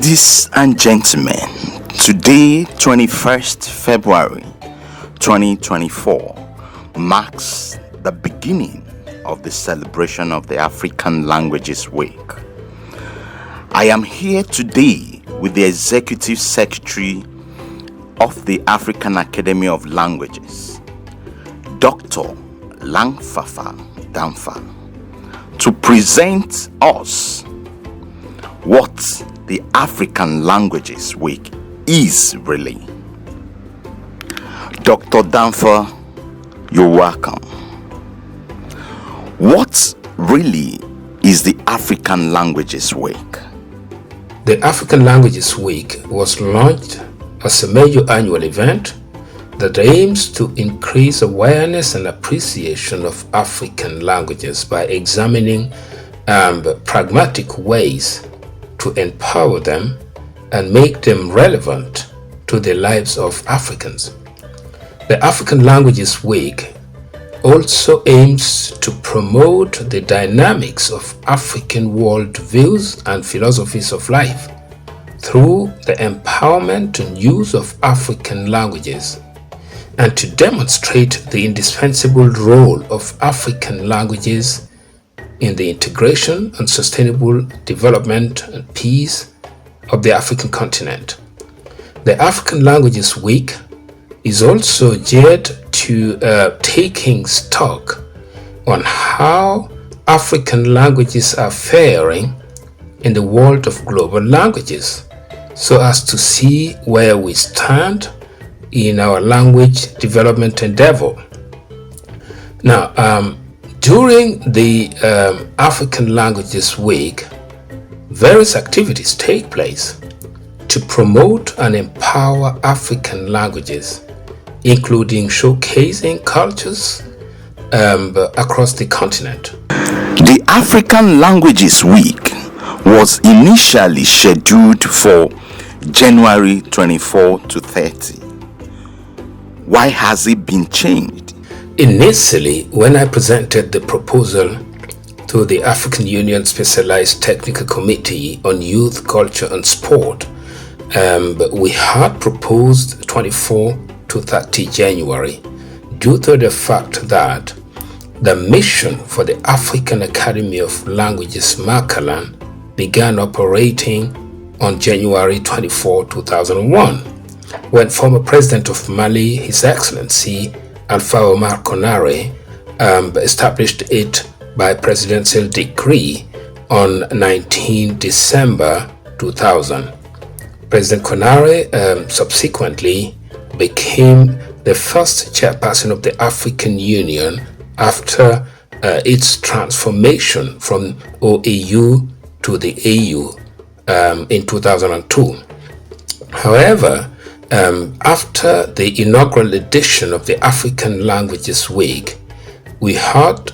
Ladies and gentlemen, today, 21st February 2024, marks the beginning of the celebration of the African Languages Week. I am here today with the Executive Secretary of the African Academy of Languages, Dr. Fafa Dampha, to present us what the African Languages Week is really. Dr. Dampha, you're welcome. What really is the African Languages Week? The African Languages Week was launched as a major annual event that aims to increase awareness and appreciation of African languages by examining pragmatic ways to empower them and make them relevant to the lives of Africans. The African Languages Week also aims to promote the dynamics of African worldviews and philosophies of life through the empowerment and use of African languages, and to demonstrate the indispensable role of African languages in the integration and sustainable development and peace of the African continent. The African Languages Week is also geared to taking stock on how African languages are faring in the world of global languages, so as to see where we stand in our language development endeavor. Now, during the African Languages Week, various activities take place to promote and empower African languages, including showcasing cultures across the continent. The African Languages Week was initially scheduled for January 24 to 30. Why has it been changed? Initially, when I presented the proposal to the African Union Specialized Technical Committee on Youth, Culture and Sport, we had proposed 24 to 30 January due to the fact that the mission for the African Academy of Languages, ACALAN, began operating on January 24, 2001, when former President of Mali, His Excellency Alpha Omar Konaré, established it by presidential decree on 19 December 2000. President Konaré subsequently became the first chairperson of the African Union after its transformation from OAU to the AU in 2002. However, after the inaugural edition of the African Languages Week, we had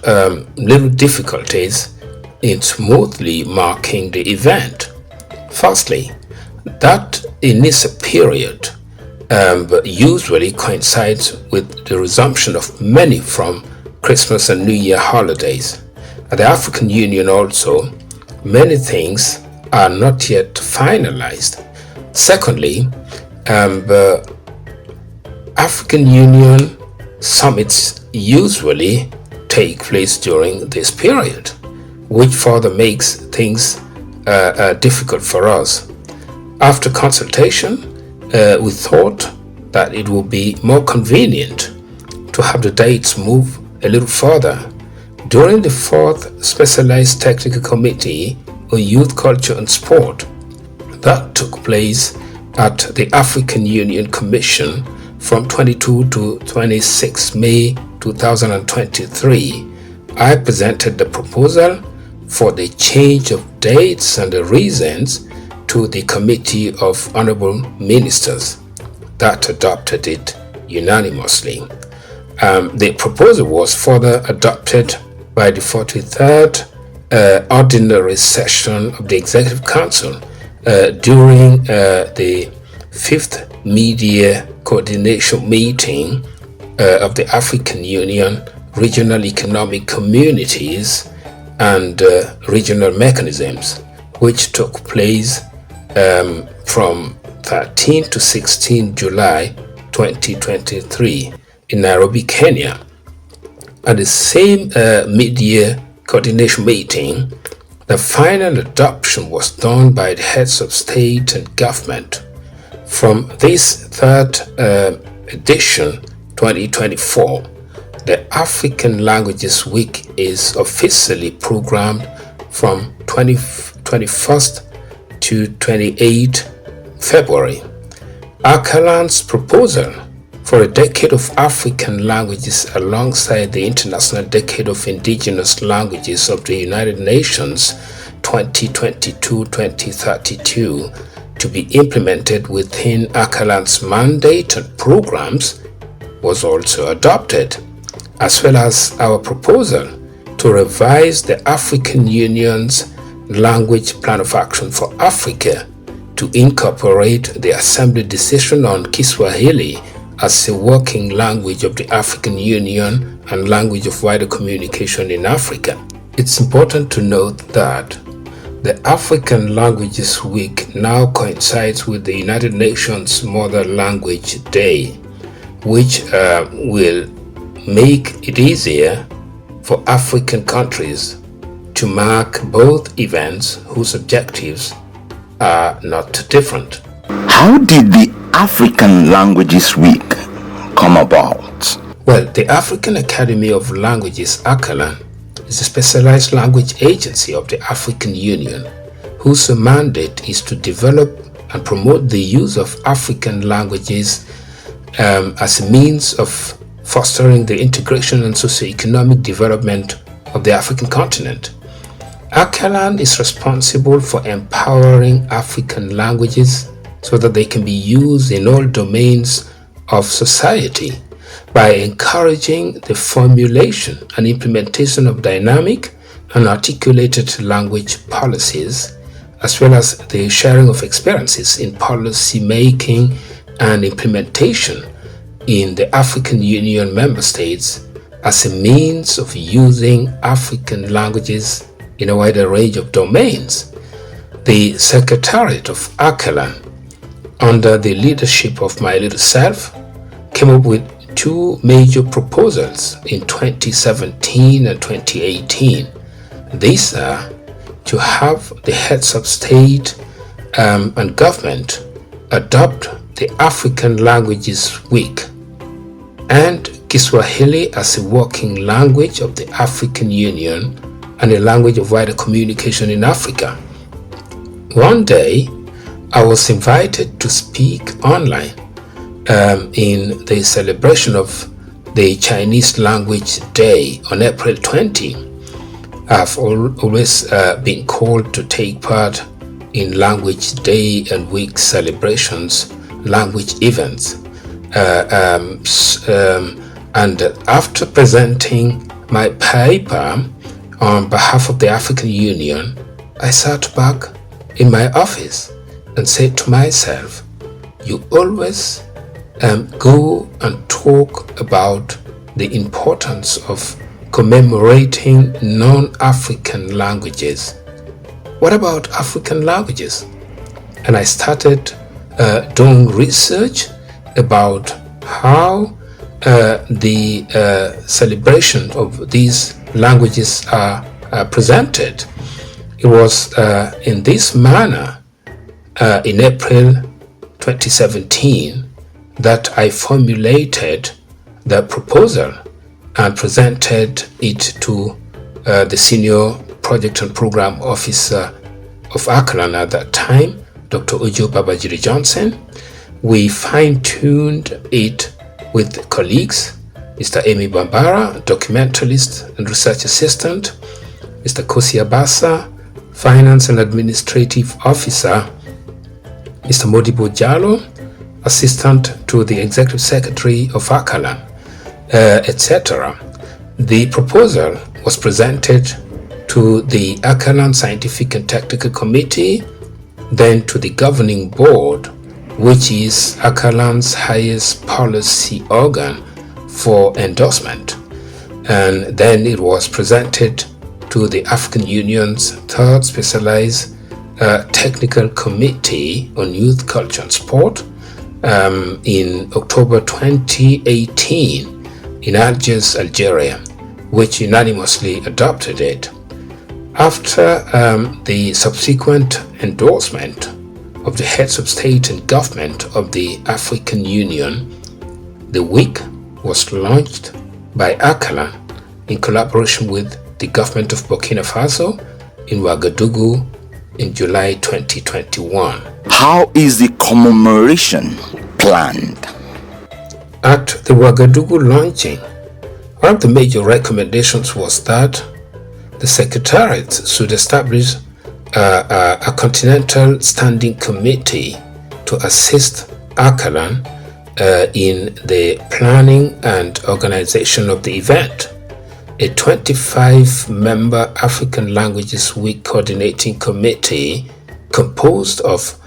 little difficulties in smoothly marking the event. Firstly, that initial period usually coincides with the resumption of many from Christmas and New Year holidays. At the African Union also, many things are not yet finalized. Secondly, the African Union summits usually take place during this period, which further makes things difficult for us. After consultation, we thought that it would be more convenient to have the dates move a little further. During the 4th Specialized Technical Committee on Youth, Culture and Sport that took place at the African Union Commission from 22 to 26 May 2023, I presented the proposal for the change of dates and the reasons to the Committee of Honorable Ministers that adopted it unanimously. The proposal was further adopted by the 43rd Ordinary Session of the Executive Council during the 5th Media Coordination Meeting of the African Union Regional Economic Communities and Regional Mechanisms, which took place from 13 to 16 July 2023 in Nairobi, Kenya. At the same mid-year coordination meeting, the final adoption was done by the heads of state and government. From this third edition, 2024, the African Languages Week is officially programmed from 21st to 28 February. ACALAN's proposal for a decade of African languages alongside the International Decade of Indigenous Languages of the United Nations 2022-2032 to be implemented within ACALAN's mandate and programs was also adopted, as well as our proposal to revise the African Union's Language Plan of Action for Africa to incorporate the Assembly decision on Kiswahili as a working language of the African Union and language of wider communication in Africa. It's important to note that the African Languages Week now coincides with the United Nations Mother Language Day, which will make it easier for African countries to mark both events whose objectives are not different. How did the African Languages Week come about? Well, the African Academy of Languages, ACALAN, is a specialized language agency of the African Union, whose mandate is to develop and promote the use of African languages as a means of fostering the integration and socio-economic development of the African continent. ACALAN is responsible for empowering African languages so that they can be used in all domains of society by encouraging the formulation and implementation of dynamic and articulated language policies, as well as the sharing of experiences in policy making and implementation in the African Union member states as a means of using African languages in a wider range of domains. The Secretariat of ACALAN, under the leadership of my little self, came up with two major proposals in 2017 and 2018. These are to have the heads of state and government adopt the African Languages Week and Kiswahili as a working language of the African Union and a language of wider communication in Africa. One day, I was invited to speak online in the celebration of the Chinese Language Day on April 20. I've always been called to take part in Language Day and Week celebrations, language events. And after presenting my paper on behalf of the African Union, I sat back in my office and said to myself, you always go and talk about the importance of commemorating non-African languages. What about African languages? And I started doing research about how the celebration of these languages are presented. It was in this manner in April 2017 that I formulated the proposal and presented it to the senior project and program officer of ACALAN at that time, Dr. Ojo Babajiri Johnson. We fine-tuned it with colleagues, Mr. Amy Bambara, documentalist and research assistant, Mr. Kosi Abasa, finance and administrative officer, Mr. Modibo Jalo, assistant to the executive secretary of ACALAN, etc. The proposal was presented to the ACALAN Scientific and Technical Committee, then to the governing board, which is ACALAN's highest policy organ for endorsement. And then it was presented to the African Union's third specialized Technical Committee on Youth, Culture and Sport in October 2018 in Algiers, Algeria, which unanimously adopted it. After the subsequent endorsement of the heads of state and government of the African Union, the week was launched by ACALAN in collaboration with the government of Burkina Faso in Ouagadougou in July 2021. How is the commemoration planned? At the Ouagadougou launching, one of the major recommendations was that the Secretariat should establish a continental standing committee to assist ACALAN in the planning and organization of the event. A 25-member African Languages Week coordinating committee composed of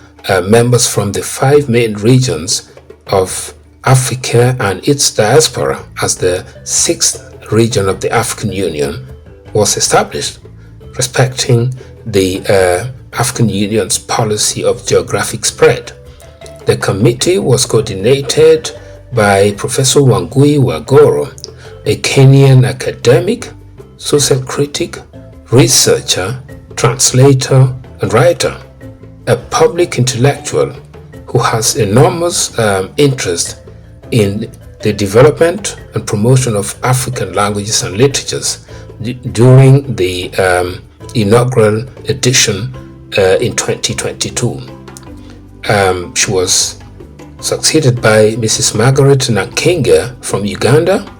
members from the 5 main regions of Africa and its diaspora as the 6th region of the African Union was established, respecting the African Union's policy of geographic spread. The committee was coordinated by Professor Wangui Wagoro, a Kenyan academic, social critic, researcher, translator, and writer, a public intellectual who has enormous interest in the development and promotion of African languages and literatures. During the inaugural edition in 2022. She was succeeded by Mrs. Margaret Nankinga from Uganda,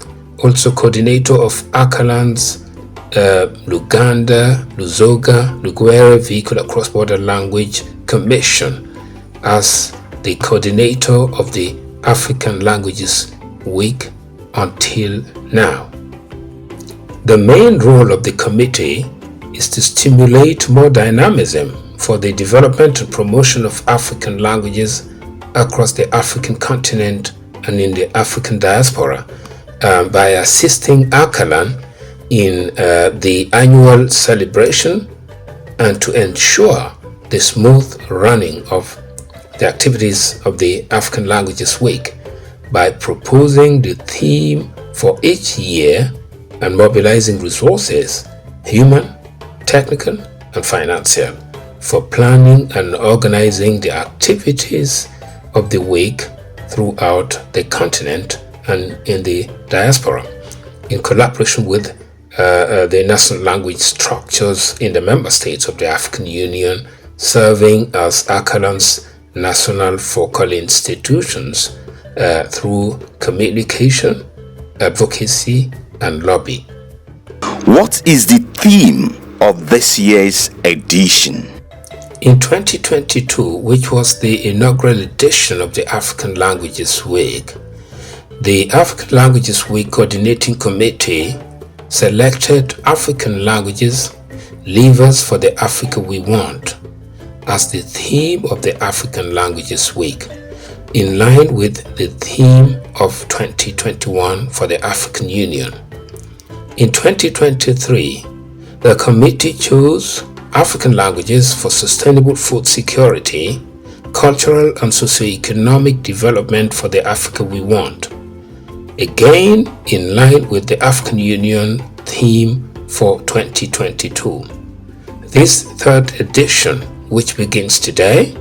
also coordinator of ACALAN's Luganda, Luzoga, Lugwere Vehicular Cross-Border Language Commission as the coordinator of the African Languages Week until now. The main role of the committee is to stimulate more dynamism for the development and promotion of African languages across the African continent and in the African diaspora by assisting ACALAN in the annual celebration and to ensure the smooth running of the activities of the African Languages Week by proposing the theme for each year and mobilizing resources, human, technical, and financial, for planning and organizing the activities of the week throughout the continent and in the diaspora, in collaboration with the national language structures in the member states of the African Union, serving as ACALAN's national focal institutions through communication, advocacy, and lobby. What is the theme of this year's edition? In 2022, which was the inaugural edition of the African Languages Week, the African Languages Week Coordinating Committee selected African languages, levers for the Africa we want, as the theme of the African Languages Week, in line with the theme of 2021 for the African Union. In 2023, the committee chose African languages for sustainable food security, cultural and socio-economic development for the Africa we want, again in line with the African Union theme for 2022. This third edition, which begins today,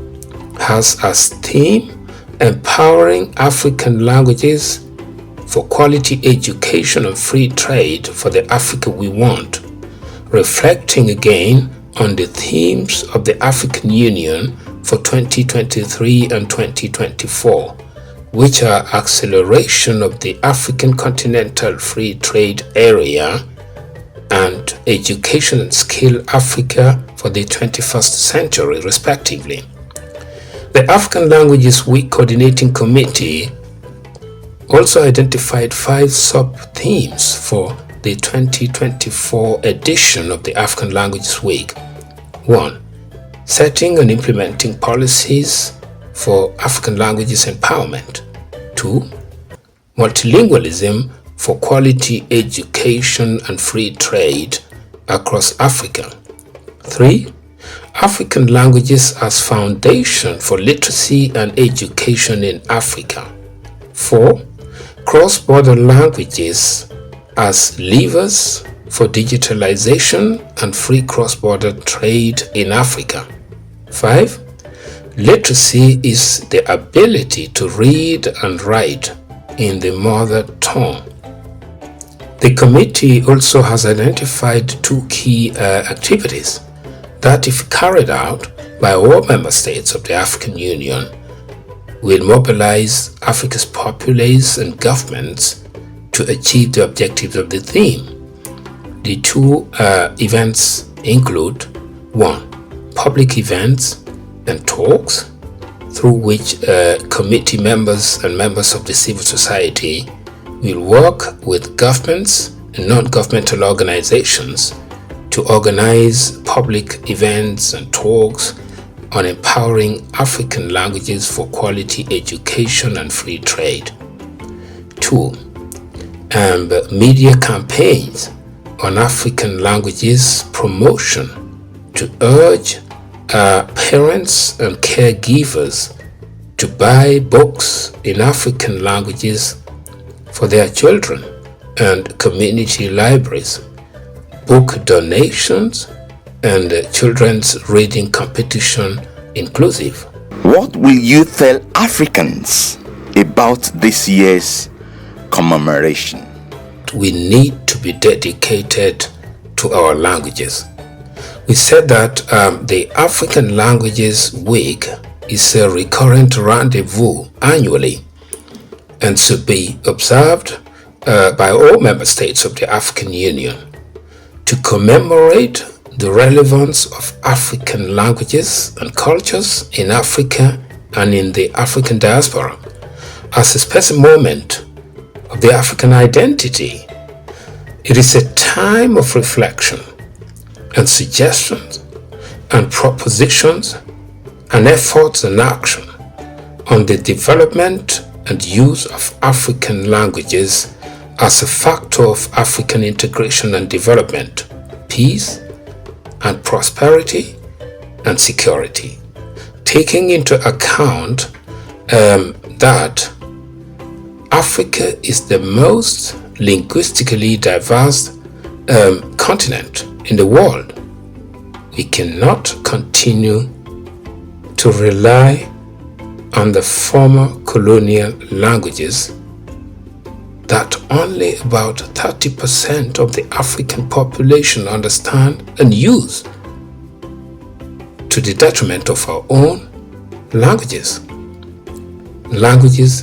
has as theme empowering African languages for quality education and free trade for the Africa we want, reflecting again on the themes of the African Union for 2023 and 2024, which are acceleration of the African Continental Free Trade Area and Education and Skill Africa for the 21st century, respectively. The African Languages Week Coordinating Committee also identified 5 sub-themes for the 2024 edition of the African Languages Week. 1. Setting and implementing policies for African languages empowerment. 2. Multilingualism for quality education and free trade across Africa. 3. African languages as foundation for literacy and education in Africa. 4. Cross-border languages as levers for digitalization and free cross-border trade in Africa. 5. Literacy is the ability to read and write in the mother tongue. The committee also has identified 2 key activities that, if carried out by all member states of the African Union, will mobilize Africa's populace and governments to achieve the objectives of the theme. The 2 events include: 1. Public events and talks through which committee members and members of the civil society will work with governments and non-governmental organizations to organize public events and talks on empowering African languages for quality education and free trade. 2. Media campaigns on African languages promotion to urge parents and caregivers to buy books in African languages for their children, and community libraries, book donations, and children's reading competition inclusive. What will you tell Africans about this year's commemoration? We need to be dedicated to our languages. We said that the African Languages Week is a recurrent rendezvous annually and should be observed by all member states of the African Union to commemorate the relevance of African languages and cultures in Africa and in the African diaspora as a special moment of the African identity. It is a time of reflection and suggestions and propositions and efforts and action on the development and use of African languages as a factor of African integration and development, peace and prosperity and security, taking into account that Africa is the most linguistically diverse continent in the world. We cannot continue to rely on the former colonial languages that only about 30% of the African population understand and use, to the detriment of our own languages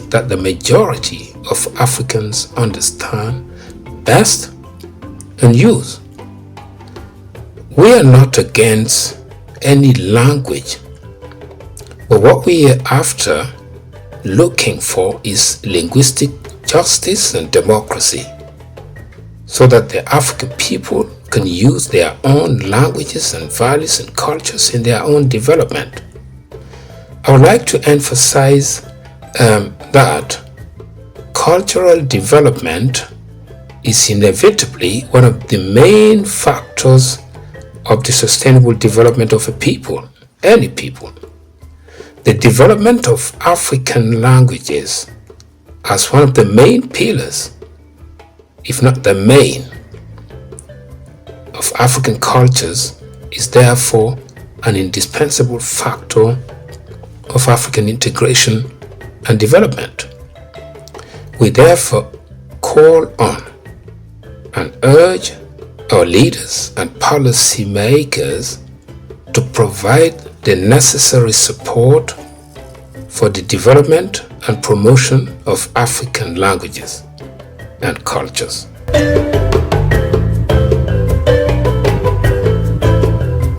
that the majority of Africans understand best and use. We are not against any language, but what we are after looking for is linguistic justice and democracy, so that the African people can use their own languages and values and cultures in their own development. I would like to emphasize that cultural development is inevitably one of the main factors of the sustainable development of a people, any people. The development of African languages as one of the main pillars, if not the main, of African cultures is therefore an indispensable factor of African integration and development. We therefore call on and urge our leaders and policy makers to provide the necessary support for the development and promotion of African languages and cultures.